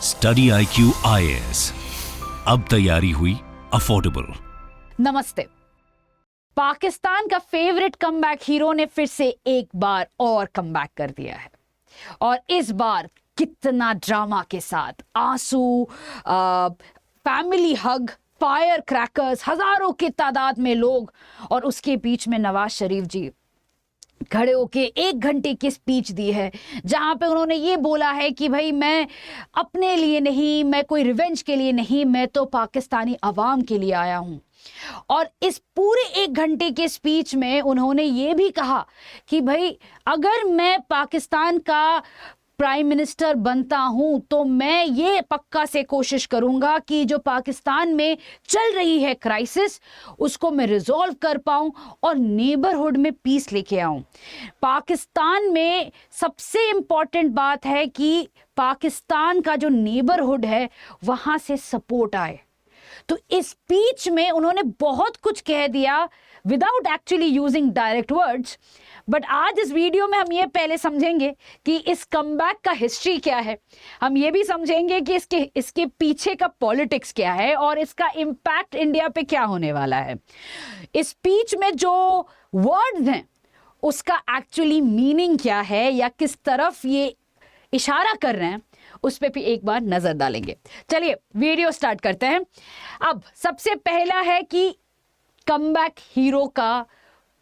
Study IQ IAS, अब तैयारी हुई अफोर्डेबल। नमस्ते। पाकिस्तान का फेवरेट कमबैक हीरो ने फिर से एक बार और कमबैक कर दिया है और इस बार कितना ड्रामा के साथ, आंसू, फैमिली हग, फायर क्रैकर्स, हजारों की तादाद में लोग और उसके बीच में नवाज शरीफ जी खड़े होके 1 घंटे की स्पीच दी है जहां पे उन्होंने ये बोला है कि भाई मैं अपने लिए नहीं, मैं कोई रिवेंज के लिए नहीं, मैं तो पाकिस्तानी अवाम के लिए आया हूं। और इस पूरे 1 घंटे के स्पीच में उन्होंने ये भी कहा कि भाई अगर मैं पाकिस्तान का प्राइम मिनिस्टर बनता हूं तो मैं ये पक्का से कोशिश करूंगा कि जो पाकिस्तान में चल रही है क्राइसिस उसको मैं रिजॉल्व कर पाऊं और नेबरहुड में पीस लेके आऊं। पाकिस्तान में सबसे इंपॉर्टेंट बात है कि पाकिस्तान का जो नेबरहुड है वहां से सपोर्ट आए। तो इस स्पीच में उन्होंने बहुत कुछ कह दिया without actually using direct words. But आज इस वीडियो में हम ये पहले समझेंगे कि इस कमबैक का हिस्ट्री क्या है, हम ये भी समझेंगे कि इसके पीछे का पॉलिटिक्स क्या है और इसका इम्पैक्ट इंडिया पे क्या होने वाला है। इस स्पीच में जो वर्ड्स हैं उसका एक्चुअली मीनिंग क्या है या किस तरफ ये इशारा कर रहे हैं उस पे भी एक बार नजर डालेंगे। चलिए वीडियो स्टार्ट करते हैं। अब सबसे पहला है कि कमबैक हीरो का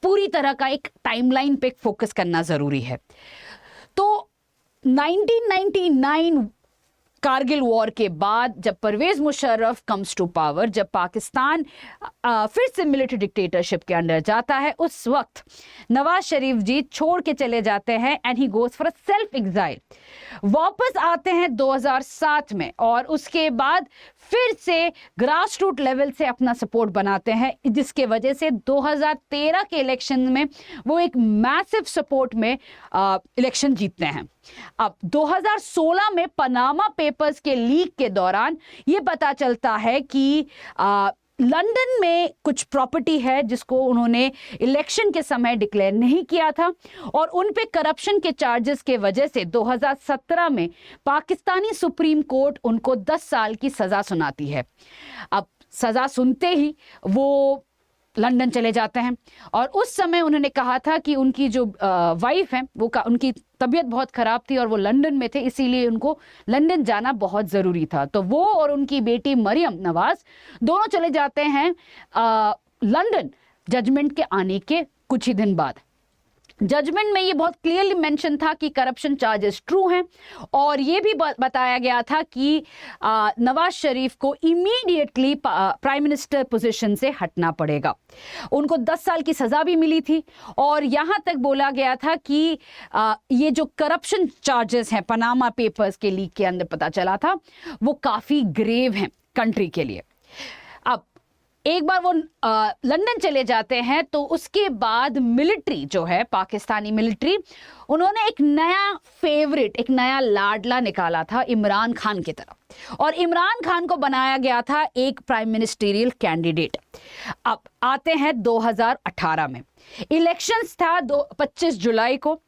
पूरी तरह का एक टाइमलाइन पे फोकस करना जरूरी है। तो 1999 कारगिल वॉर के बाद जब Parvez Musharraf comes to power, जब पाकिस्तान फिर से मिलिट्री डिक्टेटरशिप के अंडर जाता है, उस वक्त नवाज शरीफ जी छोड़ के चले जाते हैं and he goes for a self exile. वापस आते हैं 2007 में और उसके बाद फिर से ग्रास रूट लेवल से अपना सपोर्ट बनाते हैं, जिसके वजह से 2013 के इलेक्शन में वो एक मैसिव सपोर्ट में इलेक्शन जीतते हैं। अब 2016 में पनामा पेपर्स के लीक के दौरान ये पता चलता है कि लंदन में कुछ प्रॉपर्टी है जिसको उन्होंने इलेक्शन के समय डिक्लेयर नहीं किया था और उन पे करप्शन के चार्जेस के वजह से 2017 में पाकिस्तानी सुप्रीम कोर्ट उनको 10 साल की सजा सुनाती है। अब सजा सुनते ही वो लंदन चले जाते हैं और उस समय उन्होंने कहा था कि उनकी जो वाइफ है वो उनकी तबीयत बहुत खराब थी और वो लंदन में थे, इसीलिए उनको लंदन जाना बहुत ज़रूरी था। तो वो और उनकी बेटी मरियम नवाज दोनों चले जाते हैं लंदन जजमेंट के आने के कुछ ही दिन बाद। जजमेंट में ये बहुत क्लियरली मेंशन था कि करप्शन चार्जेस ट्रू हैं और ये भी बताया गया था कि नवाज शरीफ को इमीडिएटली प्राइम मिनिस्टर पोजीशन से हटना पड़ेगा। उनको 10 साल की सज़ा भी मिली थी और यहाँ तक बोला गया था कि ये जो करप्शन चार्जेस हैं पनामा पेपर्स के लीक के अंदर पता चला था वो काफ़ी ग्रेव हैं कंट्री के लिए। अब एक बार वो लंदन चले जाते हैं तो उसके बाद मिलिट्री जो है पाकिस्तानी मिलिट्री, उन्होंने एक नया फेवरेट, एक नया लाडला निकाला था इमरान खान की तरफ और इमरान खान को बनाया गया था एक प्राइम मिनिस्टेरियल कैंडिडेट। अब आते हैं 2018 में, इलेक्शंस था 25 जुलाई को।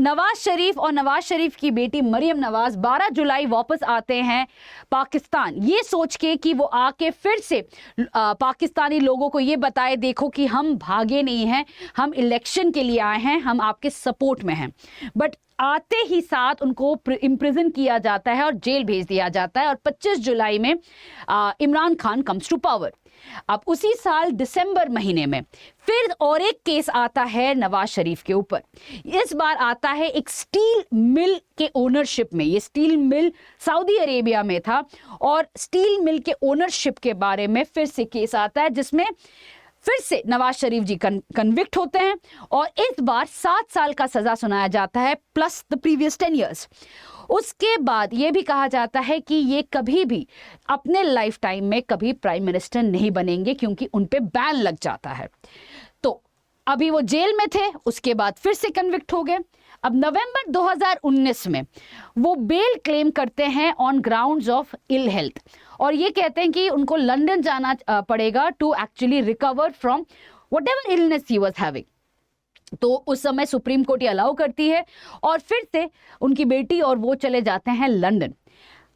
नवाज शरीफ और नवाज शरीफ की बेटी मरियम नवाज 12 जुलाई वापस आते हैं पाकिस्तान, ये सोच के कि वो आके फिर से पाकिस्तानी लोगों को ये बताए देखो कि हम भागे नहीं हैं, हम इलेक्शन के लिए आए हैं, हम आपके सपोर्ट में हैं। बट आते ही साथ उनको इम्प्रिजन किया जाता है और जेल भेज दिया जाता है और 25 जुलाई में Imran Khan comes to power. अब उसी साल दिसंबर महीने में फिर और एक केस आता है नवाज शरीफ के ऊपर। इस बार आता है एक स्टील मिल के ओनरशिप में। ये स्टील मिल सऊदी अरेबिया में था और स्टील मिल के ओनरशिप के बारे में फिर से केस आता है जिसमें फिर से नवाज शरीफ जी कन्विक्ट होते हैं और इस बार 7 साल का सजा सुनाया जाता है प्लस द प्रीवियस 10 years। उसके बाद ये भी कहा जाता है कि ये कभी भी अपने लाइफ टाइम में कभी प्राइम मिनिस्टर नहीं बनेंगे क्योंकि उन पे बैन लग जाता है। तो अभी वो जेल में थे, उसके बाद फिर से कन्विक्ट हो गए। अब नवंबर 2019 में वो बेल क्लेम करते हैं on grounds of ill health और ये कहते हैं कि उनको लंदन जाना पड़ेगा to actually recover from whatever illness he was having. तो उस समय सुप्रीम कोर्ट ये अलाउ करती है और फिर से उनकी बेटी और वो चले जाते हैं लंदन।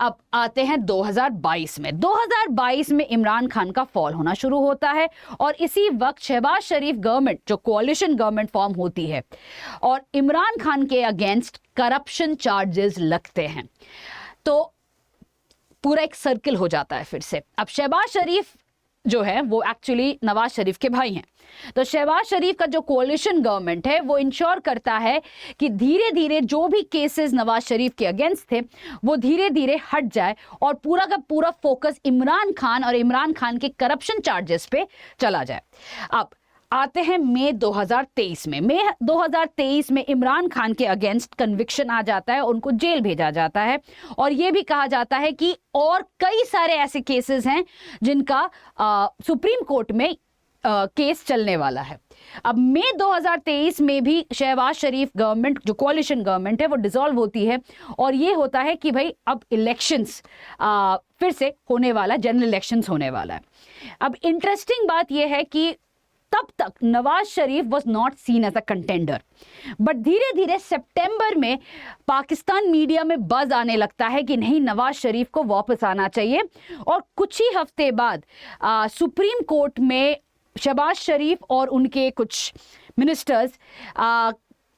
अब आते हैं 2022 में। 2022 में इमरान खान का फॉल होना शुरू होता है और इसी वक्त शहबाज शरीफ गवर्नमेंट, जो कोalition गवर्नमेंट फॉर्म होती है, और इमरान खान के अगेंस्ट करप्शन चार्जेस लगते हैं। तो पूरा एक सर्किल हो जाता है फिर से। अब शहबाज शरीफ जो है वो एक्चुअली नवाज शरीफ के भाई हैं, तो शहबाज शरीफ का जो कोalition गवर्नमेंट है वो इंश्योर करता है कि धीरे धीरे जो भी केसेस नवाज शरीफ के अगेंस्ट थे वो धीरे धीरे हट जाए और पूरा का पूरा फोकस इमरान खान और इमरान खान के करप्शन चार्जेस पे चला जाए। अब आते हैं मई 2023 में। मई 2023 में इमरान खान के अगेंस्ट कन्विक्शन आ जाता है, उनको जेल भेजा जाता है और यह भी कहा जाता है कि और कई सारे ऐसे केसेस हैं जिनका सुप्रीम कोर्ट में केस चलने वाला है। अब मई 2023 में भी शहबाज शरीफ गवर्नमेंट, जो कोalition गवर्नमेंट है, वो डिसॉल्व होती है और ये होता है कि भाई अब इलेक्शंस फिर से होने वाला, जनरल इलेक्शंस होने वाला है। अब इंटरेस्टिंग बात यह है कि तब तक Nawaz Sharif was not seen as a contender, but धीरे धीरे सितंबर में पाकिस्तान मीडिया में बज आने लगता है कि नहीं, नवाज शरीफ को वापस आना चाहिए। और कुछ ही हफ्ते बाद सुप्रीम कोर्ट में शहबाज शरीफ और उनके कुछ मिनिस्टर्स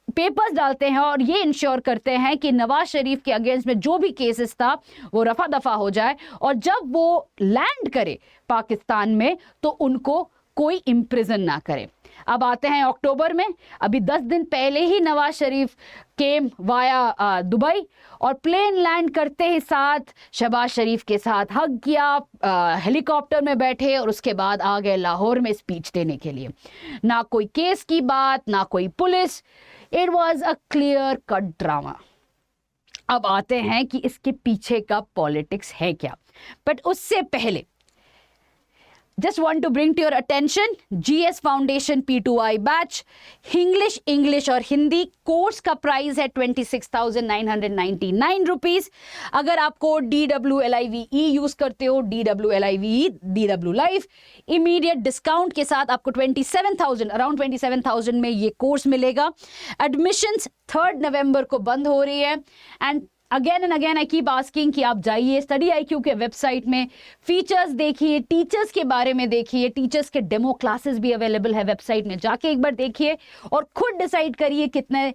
पेपर्स डालते हैं और ये इंश्योर करते हैं कि नवाज शरीफ के अगेंस्ट में जो भी केसेस था वो रफा दफा हो जाए और जब वो लैंड करे पाकिस्तान में तो उनको कोई इम्प्रिजन ना करे। अब आते हैं अक्टूबर में। अभी 10 दिन पहले ही नवाज शरीफ केम वाया दुबई और प्लेन लैंड करते ही साथ शहबाज शरीफ के साथ हग किया, हेलीकॉप्टर में बैठे और उसके बाद आ गए लाहौर में स्पीच देने के लिए। ना कोई केस की बात, ना कोई police, it was a clear cut drama. अब आते हैं कि इसके पीछे का पॉलिटिक्स है क्या, बट उससे पहले just want to bring to your attention GS Foundation P2I batch, English और हिंदी कोर्स का प्राइस है 26,999 रुपीज। अगर आप कोड DWLIVE यूज करते हो, DWLIVE DW Live, immediate discount के साथ आपको 27,000, अराउंड 27,000 में ये कोर्स मिलेगा। एडमिशंस 3 नवंबर को बंद हो रही है and again and again I keep asking कि आप जाइए स्टडी IQ के वेबसाइट में, फीचर्स देखिए, टीचर्स के बारे में देखिए, टीचर्स के डेमो क्लासेस भी अवेलेबल है वेबसाइट में, जाके एक बार देखिए और खुद डिसाइड करिए कितना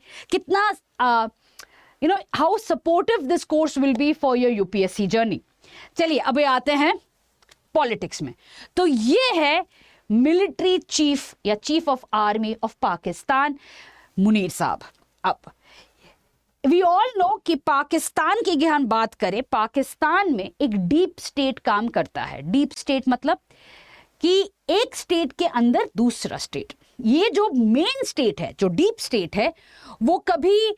how supportive this course will be for your UPSC journey. चलिए अब आते हैं पॉलिटिक्स में। तो ये है मिलिट्री चीफ या chief of army of Pakistan Munir साहब। अब वी ऑल नो कि पाकिस्तान की अगर हम बात करें, पाकिस्तान में एक डीप स्टेट काम करता है। डीप स्टेट मतलब कि एक स्टेट के अंदर दूसरा स्टेट। ये जो मेन स्टेट है, जो डीप स्टेट है, वो कभी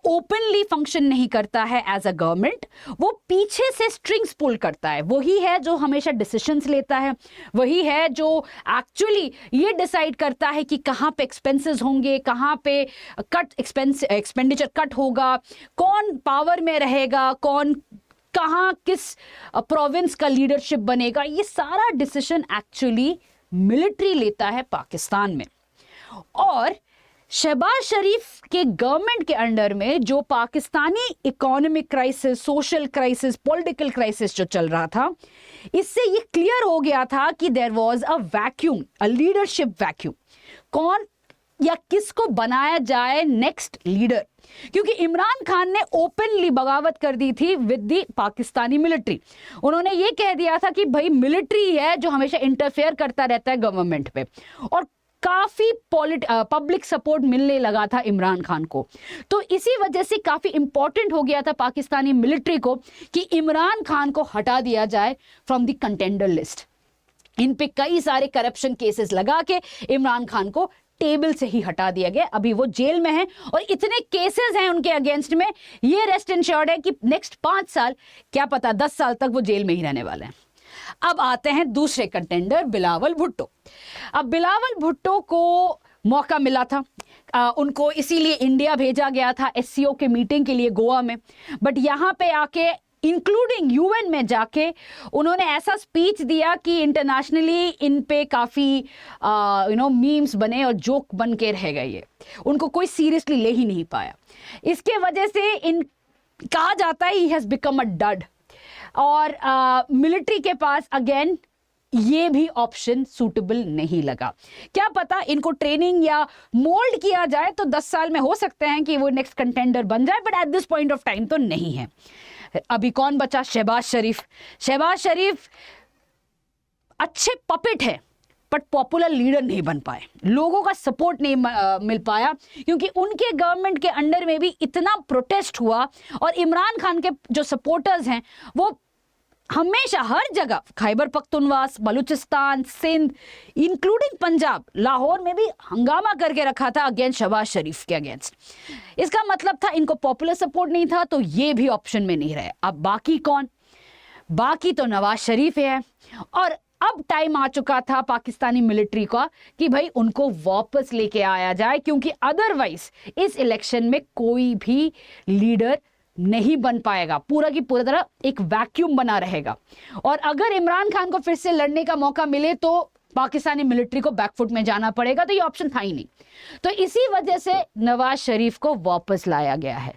ओपनली फंक्शन नहीं करता है एज अ गवर्नमेंट, वो पीछे से स्ट्रिंग्स पुल करता है। वही है जो हमेशा डिसीजंस लेता है, वही है जो एक्चुअली ये डिसाइड करता है कि कहाँ पे एक्सपेंसेस होंगे, कहाँ पे एक्सपेंडिचर कट होगा, कौन पावर में रहेगा, कौन कहाँ किस प्रोविंस का लीडरशिप बनेगा। ये सारा डिसीजन एक्चुअली मिलिट्री लेता है पाकिस्तान में। और शहबाज शरीफ के गवर्नमेंट के अंडर में जो Pakistani economic crisis, social crisis, political crisis जो चल रहा था, इससे ये क्लियर हो गया था कि there was a vacuum, a leadership vacuum. कौन या किसको बनाया जाए नेक्स्ट लीडर, क्योंकि इमरान खान ने ओपनली बगावत कर दी थी विद दी पाकिस्तानी मिलिट्री। उन्होंने ये कह दिया था कि भाई मिलिट्री है जो हमेशा इंटरफेयर करता रहता है गवर्नमेंट पे, और काफी पब्लिक सपोर्ट मिलने लगा था इमरान खान को। तो इसी वजह से काफी इंपॉर्टेंट हो गया था पाकिस्तानी मिलिट्री को कि इमरान खान को हटा दिया जाए फ्रॉम द कंटेंडर लिस्ट। इन पे कई सारे करप्शन केसेस लगा के इमरान खान को टेबल से ही हटा दिया गया। अभी वो जेल में हैं और इतने केसेस हैं उनके अगेंस्ट में, ये रेस्ट इंश्योर्ड है कि नेक्स्ट 5 साल, क्या पता 10 साल तक वो जेल में ही रहने वाले हैं। अब आते हैं दूसरे कंटेंडर बिलावल भुट्टो। अब बिलावल भुट्टो को मौका मिला था, उनको इसीलिए इंडिया भेजा गया था SCO के मीटिंग के लिए गोवा में, बट यहाँ पे आके इंक्लूडिंग UN में जाके उन्होंने ऐसा स्पीच दिया कि इंटरनेशनली इन पे काफ़ी मीम्स बने और जोक बन के रह गए। ये उनको कोई सीरियसली ले ही नहीं पाया। इसके वजह से कहा जाता है ही हैज बिकम अ डड, और मिलिट्री के पास अगेन ये भी ऑप्शन सूटेबल नहीं लगा। क्या पता इनको ट्रेनिंग या मोल्ड किया जाए तो 10 साल में हो सकते हैं कि वो नेक्स्ट कंटेंडर बन जाए, but at this point of time तो नहीं है। अभी कौन बचा? शहबाज शरीफ। शहबाज शरीफ अच्छे पपेट है बट पॉपुलर लीडर नहीं बन पाए, लोगों का सपोर्ट नहीं मिल पाया, क्योंकि उनके गवर्नमेंट के अंडर में भी इतना प्रोटेस्ट हुआ और इमरान खान के जो सपोर्टर्स हैं वो हमेशा हर जगह खैबर पख्तूनख्वा, बलूचिस्तान, सिंध, इंक्लूडिंग पंजाब, लाहौर में भी हंगामा करके रखा था अगेंस्ट शहबाज शरीफ के अगेंस्ट। इसका मतलब था इनको पॉपुलर सपोर्ट नहीं था, तो ये भी ऑप्शन में नहीं रहे। अब बाकी कौन? बाकी तो नवाज शरीफ है, और अब टाइम आ चुका था पाकिस्तानी मिलिट्री का कि भाई उनको वापस लेके आया जाए, क्योंकि अदरवाइज इस इलेक्शन में कोई भी लीडर नहीं बन पाएगा, पूरा की पूरी तरह एक वैक्यूम बना रहेगा। और अगर इमरान खान को फिर से लड़ने का मौका मिले तो पाकिस्तानी मिलिट्री को बैकफुट में जाना पड़ेगा, तो ये ऑप्शन था ही नहीं। तो इसी वजह से नवाज शरीफ को वापस लाया गया है।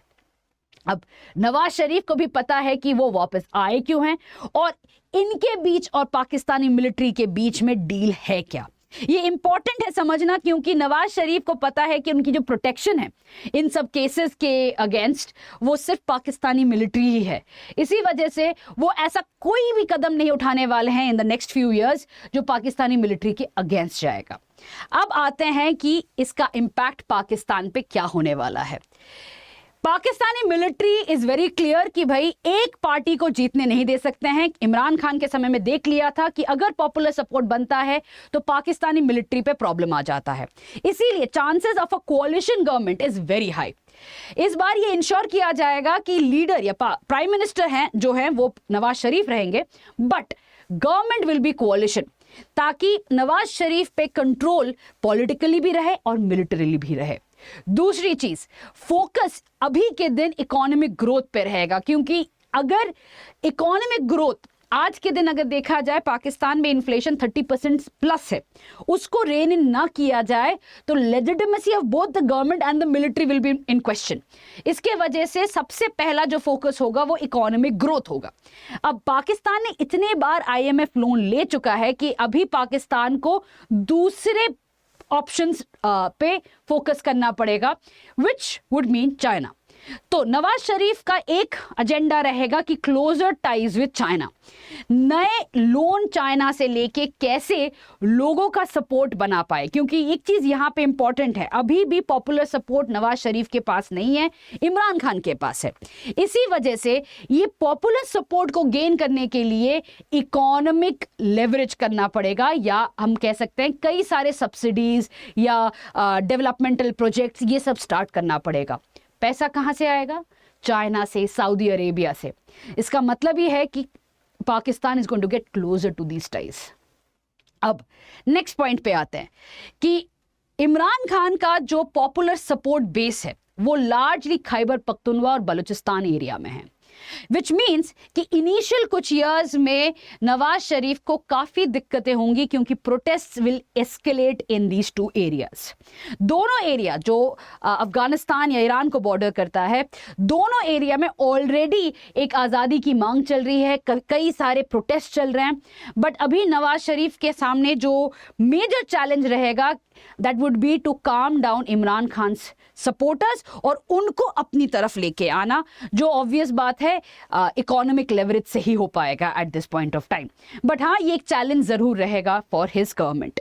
अब नवाज शरीफ को भी पता है कि वो वापस आए क्यों हैं और इनके बीच और पाकिस्तानी मिलिट्री के बीच में डील है क्या। ये इंपॉर्टेंट है समझना, क्योंकि नवाज शरीफ को पता है कि उनकी जो प्रोटेक्शन है इन सब केसेस के अगेंस्ट वो सिर्फ पाकिस्तानी मिलिट्री ही है। इसी वजह से वो ऐसा कोई भी कदम नहीं उठाने वाले हैं in the next few years जो पाकिस्तानी मिलिट्री के अगेंस्ट जाएगा। अब आते हैं कि इसका इम्पैक्ट पाकिस्तान पे क्या होने वाला है। Pakistani military is very clear कि भाई एक पार्टी को जीतने नहीं दे सकते हैं। इमरान खान के समय में देख लिया था कि अगर पॉपुलर सपोर्ट बनता है तो पाकिस्तानी मिलिट्री पे प्रॉब्लम आ जाता है, इसीलिए chances of a कोalition government is very high. इस बार ये इंश्योर किया जाएगा कि लीडर या प्राइम मिनिस्टर हैं जो हैं वो नवाज शरीफ रहेंगे, बट गवर्नमेंट विल बी कोalition, ताकि नवाज शरीफ पे कंट्रोल पॉलिटिकली भी रहे और मिलिटरीली भी रहे। दूसरी चीज, फोकस अभी के दिन इकोनॉमिक ग्रोथ पे रहेगा, क्योंकि अगर इकोनॉमिक ग्रोथ आज के दिन अगर देखा जाए पाकिस्तान में इन्फ्लेशन 30% प्लस है, उसको रेन इन ना किया जाए तो legitimacy of both the government and the military will be in question. इसके वजह से सबसे पहला जो फोकस होगा वो इकोनॉमिक ग्रोथ होगा। अब पाकिस्तान ने इतने बार IMF लोन ले चुका है कि अभी पाकिस्तान को दूसरे ऑप्शंस पे फोकस करना पड़ेगा, विच वुड मीन चाइना। तो नवाज शरीफ का एक एजेंडा रहेगा कि क्लोजर टाइज विद चाइना, नए लोन चाइना से लेके कैसे लोगों का सपोर्ट बना पाए, क्योंकि एक चीज यहां पे इंपॉर्टेंट है, अभी भी पॉपुलर सपोर्ट नवाज शरीफ के पास नहीं है, इमरान खान के पास है। इसी वजह से ये पॉपुलर सपोर्ट को गेन करने के लिए इकोनॉमिक लेवरेज करना पड़ेगा, या हम कह सकते हैं कई सारे सब्सिडीज या डेवलपमेंटल प्रोजेक्ट्स ये सब स्टार्ट करना पड़ेगा। पैसा कहां से आएगा? चाइना से, सऊदी अरेबिया से। इसका मतलब ये है कि Pakistan is going to get closer to these ties. अब नेक्स्ट पॉइंट पे आते हैं कि इमरान खान का जो पॉपुलर सपोर्ट बेस है वो लार्जली खैबर पख्तूनख्वा और बलूचिस्तान एरिया में है, विच मीन्स कि इनिशियल कुछ ईयर्स में नवाज शरीफ को काफी दिक्कतें होंगी, क्योंकि protest will escalate in these two areas. दोनों एरिया जो अफगानिस्तान या ईरान को बॉर्डर करता है, दोनों एरिया में ऑलरेडी एक आज़ादी की मांग चल रही है, कई सारे प्रोटेस्ट चल रहे हैं। बट अभी नवाज शरीफ के सामने जो मेजर चैलेंज रहेगा that would be to calm down Imran Khan supporters और उनको अपनी तरफ लेके आना, जो ऑब्वियस बात है इकोनॉमिक लेवरेज से ही हो पाएगा at this point of time. But हाँ, ये एक चैलेंज जरूर रहेगा for his government.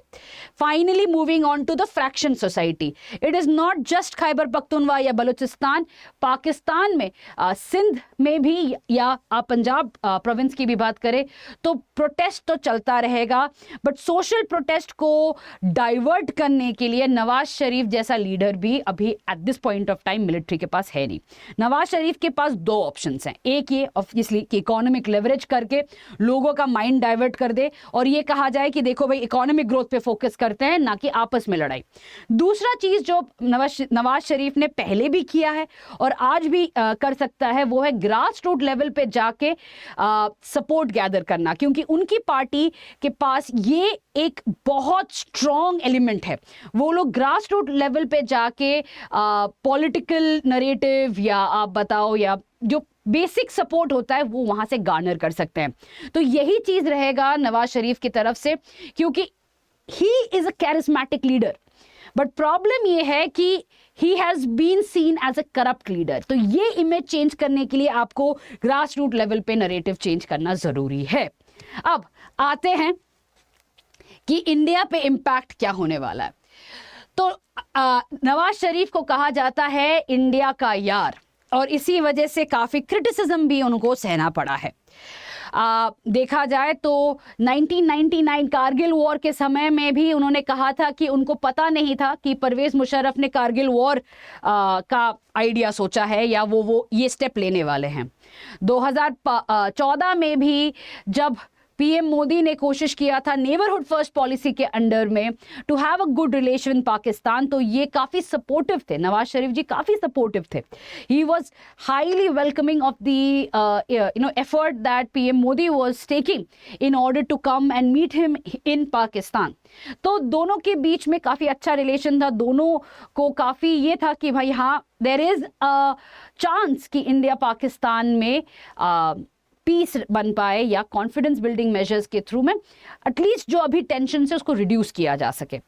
Finally moving on to the fraction society, it is not just Khyber Pakhtunkhwa या बलूचिस्तान, पाकिस्तान में सिंध में भी या पंजाब प्रोविंस की भी बात करें तो प्रोटेस्ट तो चलता रहेगा, बट सोशल प्रोटेस्ट को डाइवर्ट करने के लिए नवाज शरीफ जैसा लीडर भी अभी eight this point of time military के पास है नहीं। नवाज शरीफ के पास दो ऑप्शंस हैं, एक ये ऑब्वियसली कि इकोनॉमिक लेवरेज करके लोगों का माइंड डाइवर्ट कर दे और ये कहा जाए कि देखो भाई इकोनॉमिक ग्रोथ पे फोकस करते हैं, ना कि आपस में लड़ाई। दूसरा चीज जो नवाज शरीफ ने पहले भी किया है और आज भी कर सकता है वो है ग्रास रूट लेवल पे जाके सपोर्ट गैदर करना, क्योंकि उनकी पार्टी के पास ये एक बहुत स्ट्रॉन्ग एलिमेंट है। वो लोग ग्रास रूट लेवल पे जाके पॉलिटिकल नरेटिव या आप बताओ या जो बेसिक सपोर्ट होता है वो वहां से गार्नर कर सकते हैं। तो यही चीज रहेगा नवाज शरीफ की तरफ से, क्योंकि he is a charismatic leader, but problem ये है कि he has been seen as a corrupt leader. तो ये इमेज चेंज करने के लिए आपको ग्रास रूट लेवल पे नरेटिव चेंज करना जरूरी है। अब आते हैं कि इंडिया पे इम्पैक्ट क्या होने वाला है। तो नवाज शरीफ को कहा जाता है इंडिया का यार, और इसी वजह से काफी क्रिटिसिज्म भी उनको सहना पड़ा है। देखा जाए तो 1999 कारगिल वॉर के समय में भी उन्होंने कहा था कि उनको पता नहीं था कि परवेज मुशर्रफ ने कारगिल वॉर का आइडिया सोचा है या वो ये स्टेप लेने वाले हैं। 2014 में भी जब पीएम मोदी ने कोशिश किया था नेबरहुड फर्स्ट पॉलिसी के अंडर में to have a good relation with Pakistan, तो ये काफी सपोर्टिव थे, नवाज शरीफ जी काफी सपोर्टिव थे। He was highly welcoming of the effort that PM Modi was taking in order to come and meet him in Pakistan. तो दोनों के बीच में काफी अच्छा रिलेशन था, दोनों को काफी ये था कि भाई हाँ देयर इज अ चांस कि इंडिया पाकिस्तान में पीस बन पाए या कॉन्फिडेंस बिल्डिंग मेजर्स के थ्रू में एटलीस्ट जो अभी टेंशन से उसको रिड्यूस किया जा सके।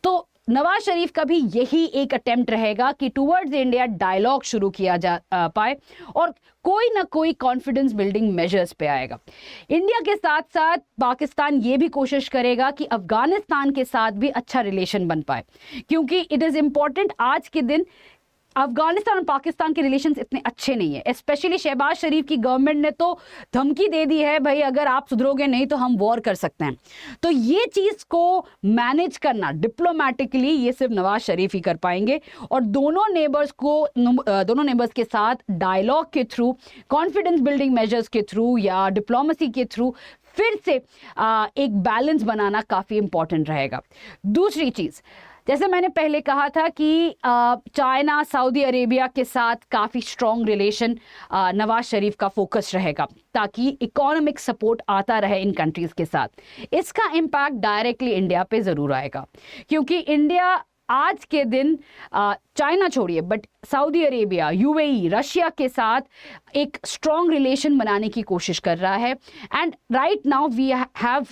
तो नवाज शरीफ का भी यही एक अटेम्प्ट रहेगा कि टुवर्ड्स इंडिया डायलॉग शुरू किया जा पाए और कोई ना कोई कॉन्फिडेंस बिल्डिंग मेजर्स पे आएगा। इंडिया के साथ साथ पाकिस्तान ये भी कोशिश करेगा कि अफगानिस्तान के साथ भी अच्छा रिलेशन बन पाए, क्योंकि इट इज़ इम्पॉर्टेंट। आज के दिन अफगानिस्तान और पाकिस्तान के रिलेशंस इतने अच्छे नहीं है, स्पेशली शहबाज शरीफ की गवर्नमेंट ने तो धमकी दे दी है भाई अगर आप सुधरोगे नहीं तो हम वॉर कर सकते हैं। तो ये चीज़ को मैनेज करना डिप्लोमेटिकली ये सिर्फ नवाज शरीफ ही कर पाएंगे, और दोनों नेबर्स के साथ डायलॉग के थ्रू, कॉन्फिडेंस बिल्डिंग मेजर्स के थ्रू या डिप्लोमेसी के थ्रू फिर से एक बैलेंस बनाना काफ़ी इंपॉर्टेंट रहेगा। दूसरी चीज़, जैसे मैंने पहले कहा था कि चाइना सऊदी अरेबिया के साथ काफ़ी स्ट्रॉन्ग रिलेशन नवाज शरीफ का फोकस रहेगा ताकि इकोनॉमिक सपोर्ट आता रहे इन कंट्रीज़ के साथ। इसका इम्पैक्ट डायरेक्टली इंडिया पे ज़रूर आएगा, क्योंकि इंडिया आज के दिन चाइना छोड़िए but Saudi Arabia, UAE, Russia के साथ एक स्ट्रॉन्ग रिलेशन बनाने की कोशिश कर रहा है। And right now we have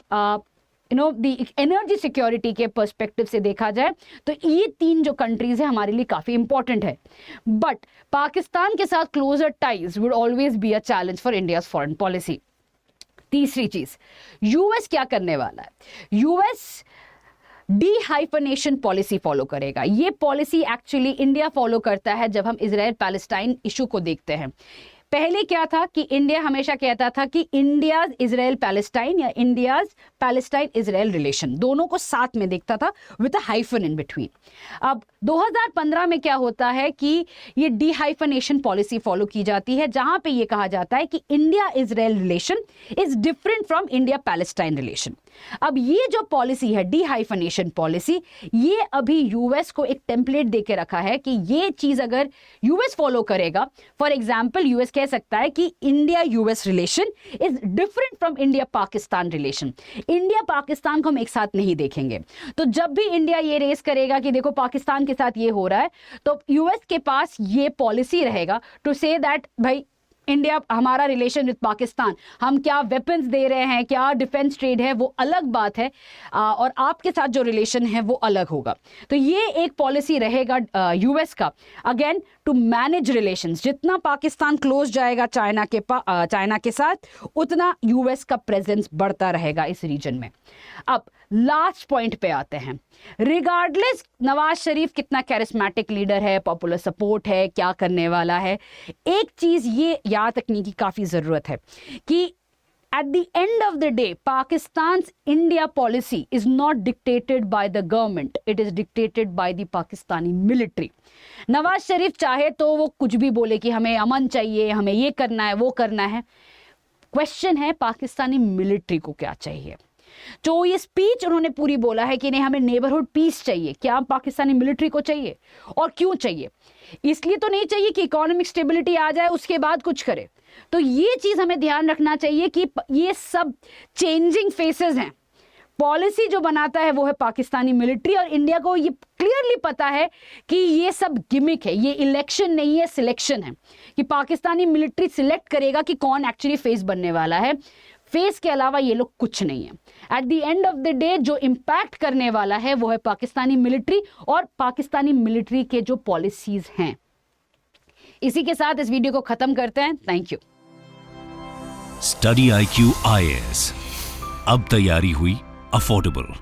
the energy security के पर्सपेक्टिव से देखा जाए तो ये तीन जो कंट्रीज है हमारे लिए काफ़ी इंपॉर्टेंट है। बट पाकिस्तान के साथ closer ties would always be a challenge for India's foreign policy. तीसरी चीज, यूएस क्या करने वाला है? यूएस डीहाइफनेशन पॉलिसी फॉलो करेगा। ये पॉलिसी एक्चुअली इंडिया फॉलो करता है जब हम इजराइल पैलेस्टाइन इशू को देखते हैं। पहले क्या था कि इंडिया हमेशा कहता था कि इंडियाज इजराइल पैलेस्टाइन या इंडियाज पैलेस्टाइन इजराइल रिलेशन दोनों को साथ में देखता था with a hyphen in between. अब 2015 में क्या होता है कि ये डीहाइफनेशन पॉलिसी फॉलो की जाती है, जहां पे ये कहा जाता है कि India Israel relation is different from India Palestine relation. अब ये जो पॉलिसी है डीहाइफनेशन पॉलिसी, ये अभी यूएस को एक टेम्पलेट देके रखा है कि ये चीज अगर यूएस फॉलो करेगा, फॉर एग्जांपल यूएस कह सकता है कि India US relation is different from India Pakistan relation. India Pakistan को हम एक साथ नहीं देखेंगे। तो जब भी इंडिया ये रेस करेगा कि देखो पाकिस्तान के साथ ये हो रहा है, तो यूएस के पास ये पॉलिसी रहेगा टू से दैट भाई इंडिया हमारा रिलेशन विद पाकिस्तान, हम क्या वेपन्स दे रहे हैं, क्या डिफेंस ट्रेड है, वो अलग बात है, और आपके साथ जो रिलेशन है वो अलग होगा। तो ये एक पॉलिसी रहेगा यूएस का, अगेन टू मैनेज रिलेशंस। जितना पाकिस्तान क्लोज जाएगा चाइना के साथ, उतना यूएस का प्रेजेंस बढ़ता रहेगा इस रीजन में। अब लास्ट पॉइंट पे आते हैं। रिगार्डलेस नवाज शरीफ कितना कैरिस्मेटिक लीडर है, पॉपुलर सपोर्ट है, क्या करने वाला है, एक चीज ये याद रखने की काफी जरूरत है कि at the end of the day Pakistan's India policy is not dictated by the government, it is dictated by the Pakistani military. Nawaz Sharif चाहे तो वो कुछ भी बोले कि हमें अमन चाहिए, हमें ये करना है, वो करना है। क्वेश्चन है पाकिस्तानी मिलिट्री को क्या चाहिए। तो ये स्पीच उन्होंने पूरी बोला है कि नहीं हमें नेबरहुड पीस चाहिए, क्या पाकिस्तानी मिलिट्री को चाहिए और क्यों चाहिए? इसलिए तो नहीं चाहिए कि इकोनॉमिक स्टेबिलिटी आ जाए उसके बाद कुछ करे। तो ये चीज हमें ध्यान रखना चाहिए कि ये सब चेंजिंग फेसेस हैं। पॉलिसी जो बनाता है वो है पाकिस्तानी मिलिट्री, और इंडिया को ये क्लियरली पता है कि ये सब गिमिक है, ये इलेक्शन नहीं है, सिलेक्शन है, कि पाकिस्तानी मिलिट्री सिलेक्ट करेगा कि कौन एक्चुअली फेस बनने वाला है। फेस के अलावा ये लोग कुछ नहीं है। Eight the end of the day जो इम्पैक्ट करने वाला है वो है पाकिस्तानी मिलिट्री और पाकिस्तानी मिलिट्री के जो पॉलिसीज हैं। इसी के साथ इस वीडियो को खत्म करते हैं। Thank you. Study IQ IAS, अब तैयारी हुई अफोर्डेबल।